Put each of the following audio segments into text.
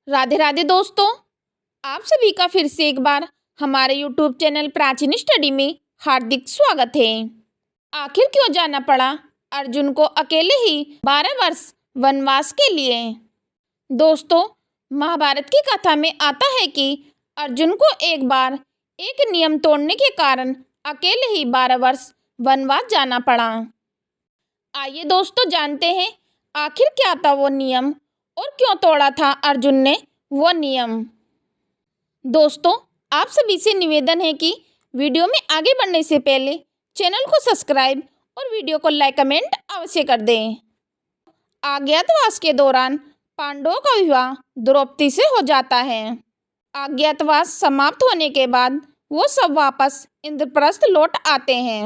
राधे राधे दोस्तों, आप सभी का फिर से एक बार हमारे YouTube चैनल प्राचीन स्टडी में हार्दिक स्वागत है। आखिर क्यों जाना पड़ा अर्जुन को अकेले ही 12 वर्ष वनवास के लिए? दोस्तों, महाभारत की कथा में आता है कि अर्जुन को एक बार एक नियम तोड़ने के कारण अकेले ही 12 वर्ष वनवास जाना पड़ा। आइए दोस्तों जानते हैं आखिर क्या था वो नियम और क्यों तोड़ा था अर्जुन ने वो नियम। दोस्तों, आप सभी से निवेदन है कि वीडियो में आगे बढ़ने से पहले चैनल को सब्सक्राइब और वीडियो को लाइक कमेंट अवश्य कर दें। अज्ञातवास के दौरान पांडवों का विवाह द्रौपदी से हो जाता है। अज्ञातवास समाप्त होने के बाद वो सब वापस इंद्रप्रस्थ लौट आते हैं।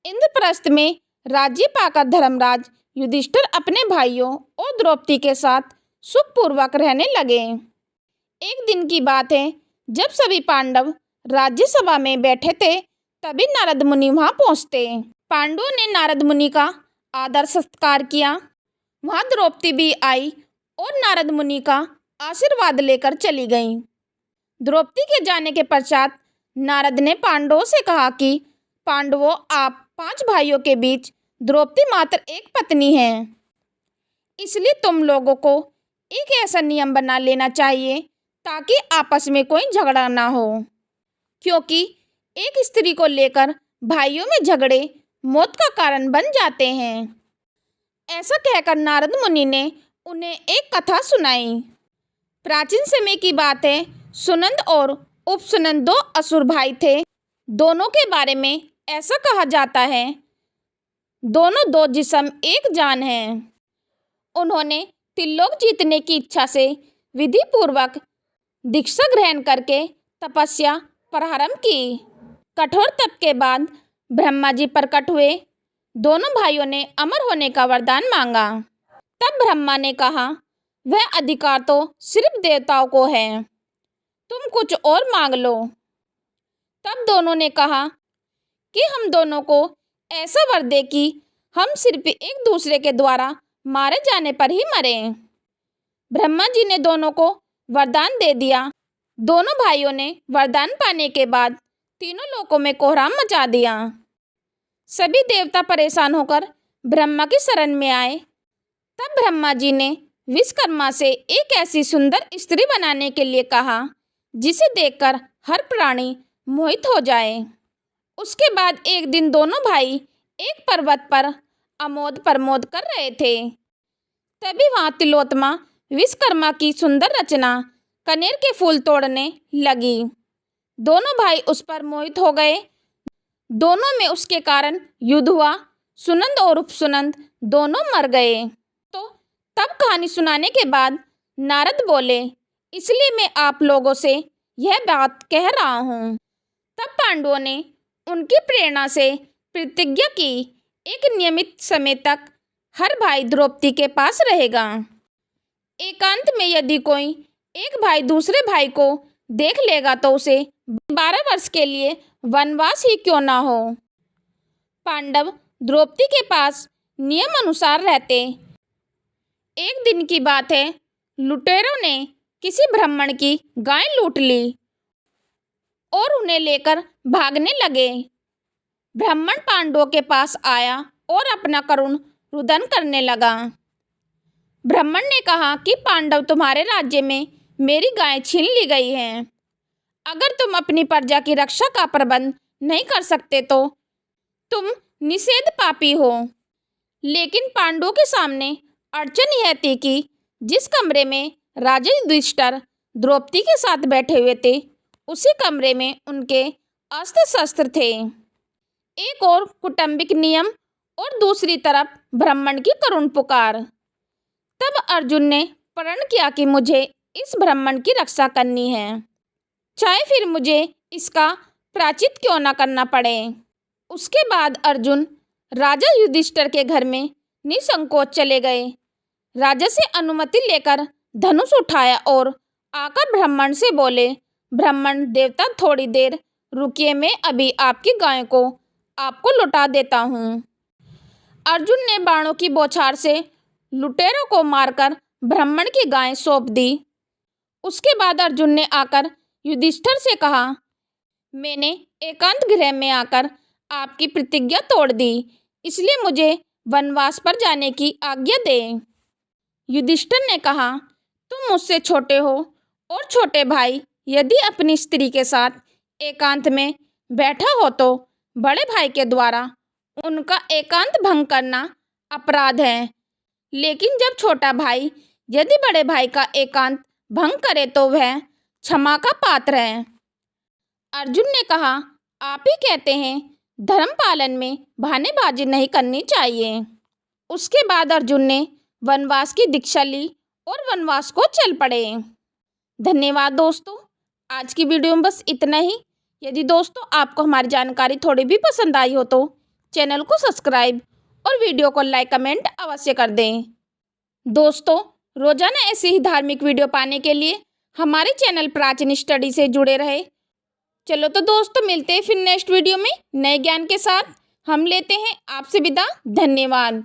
इंद्रप्रस्थ में राज्य पाकर धर्मराज युधिष्ठिर अपने भाइयों और द्रौपदी के साथ सुखपूर्वक रहने लगे। एक दिन की बात है, जब सभी पांडव राज्यसभा में बैठे थे तभी नारद मुनि वहां पहुंचते। पांडवों ने नारद मुनि का आदर सत्कार किया। वहां द्रौपदी भी आई और नारद मुनि का आशीर्वाद लेकर चली गई। द्रौपदी के जाने के पश्चात नारद ने पांडवों से कहा कि पांडवों, आप 5 भाइयों के बीच द्रौपदी मात्र एक पत्नी है, इसलिए तुम लोगों को एक ऐसा नियम बना लेना चाहिए ताकि आपस में कोई झगड़ा ना हो, क्योंकि एक स्त्री को लेकर भाइयों में झगड़े मौत का कारण बन जाते हैं। ऐसा कहकर नारद मुनि ने उन्हें एक कथा सुनाई। प्राचीन समय की बात है, सुनंद और उपसुनंद 2 असुर भाई थे। दोनों के बारे में ऐसा कहा जाता है, दोनों 2 जिस्म एक जान हैं। उन्होंने त्रिलोक जीतने की इच्छा से विधि पूर्वक दीक्षा ग्रहण करके तपस्या प्रारंभ की। कठोर तप के बाद ब्रह्मा जी प्रकट हुए। दोनों भाइयों ने अमर होने का वरदान मांगा। तब ब्रह्मा ने कहा, वह अधिकार तो सिर्फ देवताओं को है, तुम कुछ और मांग लो। तब दोनों ने कहा कि हम दोनों को ऐसा वर दे कि हम सिर्फ एक दूसरे के द्वारा मारे जाने पर ही मरें। ब्रह्मा जी ने दोनों को वरदान दे दिया। दोनों भाइयों ने वरदान पाने के बाद तीनों लोकों में कोहराम मचा दिया। सभी देवता परेशान होकर ब्रह्मा की शरण में आए। तब ब्रह्मा जी ने विश्वकर्मा से एक ऐसी सुंदर स्त्री बनाने के लिए कहा जिसे देखकर हर प्राणी मोहित हो जाए। उसके बाद एक दिन दोनों भाई एक पर्वत पर आमोद प्रमोद कर रहे थे। तभी वहां तिलोत्तमा विश्वकर्मा की सुंदर रचना कनेर के फूल तोड़ने लगी। दोनों भाई उस पर मोहित हो गए। दोनों में उसके कारण युद्ध हुआ। सुनंद और उपसुनंद दोनों मर गए। तो तब कहानी सुनाने के बाद नारद बोले, इसलिए मैं आप लोगों से यह बात कह रहा हूँ। तब पांडवों ने उनकी प्रेरणा से प्रतिज्ञा की, एक नियमित समय तक हर भाई द्रौपदी के पास रहेगा। एकांत में यदि कोई एक भाई दूसरे भाई को देख लेगा तो उसे 12 वर्ष के लिए वनवास ही क्यों ना हो। पांडव द्रौपदी के पास नियम अनुसार रहते। एक दिन की बात है, लुटेरों ने किसी ब्राह्मण की गाय लूट ली और उन्हें लेकर भागने लगे। ब्राह्मण पांडवों के पास आया और अपना करुण रुदन करने लगा। ब्राह्मण ने कहा कि पांडव, तुम्हारे राज्य में मेरी गाय छीन ली गई है। अगर तुम अपनी प्रजा की रक्षा का प्रबंध नहीं कर सकते तो तुम निषेध पापी हो। लेकिन पांडवों के सामने अड़चन यह थी कि जिस कमरे में राजा युधिष्ठिर द्रौपदी के साथ बैठे हुए थे उसी कमरे में उनके अस्त्र शस्त्र थे। एक और कौटुंबिक नियम और दूसरी तरफ ब्राह्मण की करुण पुकार। तब अर्जुन ने प्रण किया कि मुझे इस ब्राह्मण की रक्षा करनी है, चाहे फिर मुझे इसका प्रायश्चित क्यों न करना पड़े। उसके बाद अर्जुन राजा युधिष्ठिर के घर में निसंकोच चले गए। राजा से अनुमति लेकर धनुष उठाया और आकर ब्राह्मण से बोले, ब्राह्मण देवता, थोड़ी देर रुकिए, मैं अभी आपकी गाय को आपको लौटा देता हूँ। अर्जुन ने बाणों की बौछार से लुटेरों को मारकर ब्राह्मण की गाय सौंप दी। उसके बाद अर्जुन ने आकर युधिष्ठिर से कहा, मैंने एकांत गृह में आकर आपकी प्रतिज्ञा तोड़ दी, इसलिए मुझे वनवास पर जाने की आज्ञा दें। युधिष्ठिर ने कहा, तुम मुझसे छोटे हो और छोटे भाई यदि अपनी स्त्री के साथ एकांत में बैठा हो तो बड़े भाई के द्वारा उनका एकांत भंग करना अपराध है। लेकिन जब छोटा भाई यदि बड़े भाई का एकांत भंग करे तो वह क्षमा का पात्र है। अर्जुन ने कहा, आप ही कहते हैं धर्म पालन में बहानेबाजी नहीं करनी चाहिए। उसके बाद अर्जुन ने वनवास की दीक्षा ली और वनवास को चल पड़े। धन्यवाद दोस्तों, आज की वीडियो में बस इतना ही। यदि दोस्तों आपको हमारी जानकारी थोड़ी भी पसंद आई हो तो चैनल को सब्सक्राइब और वीडियो को लाइक कमेंट अवश्य कर दें। दोस्तों रोजाना ऐसी ही धार्मिक वीडियो पाने के लिए हमारे चैनल प्राचीन स्टडी से जुड़े रहे। चलो तो दोस्तों मिलते हैं फिर नेक्स्ट वीडियो में नए ज्ञान के साथ। हम लेते हैं आपसे विदा। धन्यवाद।